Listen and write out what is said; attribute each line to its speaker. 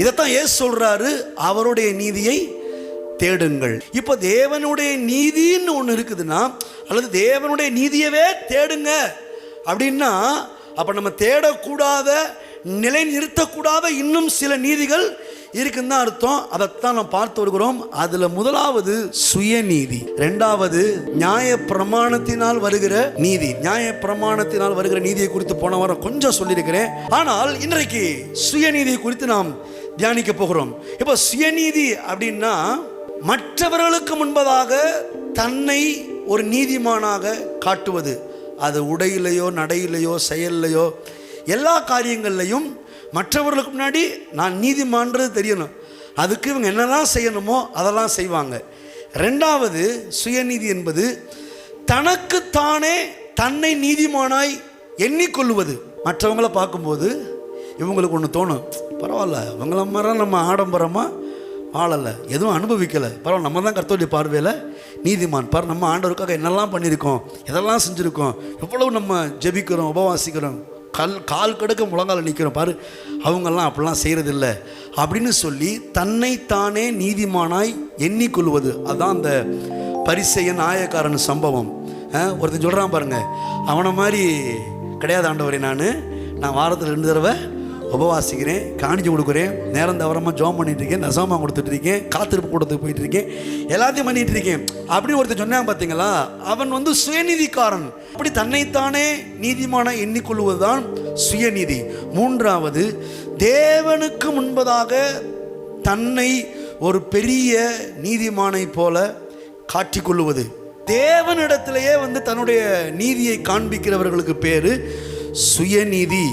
Speaker 1: இதைத்தான் இயேசு சொல்றாரு, அவருடைய நீதியை தேடுங்கள். இப்ப தேவனுடைய நீதின்னு ஒன்று இருக்குதுன்னா, அல்லது தேவனுடைய நீதியவே தேடுங்க அப்படின்னா, அப்ப நம்ம தேடக்கூடாத, நிலை நிறுத்தக்கூடாத இன்னும் சில நீதிகள் இருக்குன்னு தான் அர்த்தம். அதைத்தான் நாம் பார்த்து வருகிறோம். அதுல முதலாவது சுயநீதி, இரண்டாவது நியாய பிரமாணத்தினால் வருகிற நீதி. நியாய பிரமாணத்தினால் வருகிற நீதியை குறித்து போன வாரம் கொஞ்சம் சொல்லியிருக்கிறேன். ஆனால் இன்றைக்கு சுயநீதியை குறித்து நாம் தியானிக்க போகிறோம். இப்போ சுயநீதி அப்படின்னா, மற்றவர்களுக்கு முன்பதாக தன்னை ஒரு நீதிமானாக காட்டுவது. அது உடையிலையோ, நடையிலையோ, செயல்லையோ, எல்லா காரியங்கள்லையும் மற்றவர்களுக்கு முன்னாடி நான் நீதிமான்றது தெரியணும். அதுக்கு இவங்க என்னெல்லாம் செய்யணுமோ அதெல்லாம் செய்வாங்க. ரெண்டாவது சுயநீதி என்பது தனக்குத்தானே தன்னை நீதிமானாய் எண்ணிக்கொள்வது. மற்றவங்கள பார்க்கும்போது இவங்களுக்கு ஒன்று தோணும், பரவாயில்ல இவங்கள மாதிரி நம்ம ஆடம்பரமாக வாழலை, எதுவும் அனுபவிக்கலை, பரவாயில்ல நம்ம தான் கர்த்தருடைய பார்வையில் நீதிமான். பாரு, நம்ம ஆண்டவருக்காக என்னெல்லாம் பண்ணியிருக்கோம், எதெல்லாம் செஞ்சுருக்கோம், எவ்வளவு நம்ம ஜெபிக்கிறோம், உபவாசிக்கிறோம், கால் கடுக்க முழங்கால நிற்கிறோம், பாரு அவங்கெல்லாம் அப்படிலாம் செய்கிறதில்ல அப்படின்னு சொல்லி தன்னைத்தானே நீதிமானாய் எண்ணிக்கொள்வது. அதுதான் அந்த பரிசேயன் ஆயக்காரன் சம்பவம். ஒருத்தன் சொல்கிறான் பாருங்க, அவனை மாதிரி கிடையாது ஆண்டவரே, நான் வாரத்தில் 2 தடவை உபவாசிக்கிறேன், காணிச்சு கொடுக்குறேன், நேரம் தவறமாக ஜோம் பண்ணிட்டு இருக்கேன், நசமாக கொடுத்துட்ருக்கேன், காத்திருப்பு கூடத்துக்கு போயிட்டு இருக்கேன், எல்லாத்தையும் பண்ணிட்டு இருக்கேன் அப்படின்னு ஒருத்தர் சொன்னான். பார்த்தீங்களா, அவன் சுயநீதிக்காரன். அப்படி தன்னைத்தானே நீதிமான எண்ணிக்கொள்வதுதான் சுயநீதி. மூன்றாவது, தேவனுக்கு முன்பதாக தன்னை ஒரு பெரிய நீதிமானை போல காட்டிக்கொள்வது. தேவனிடத்திலேயே தன்னுடைய நீதியை காண்பிக்கிறவர்களுக்கு பேரு சுயநீதி.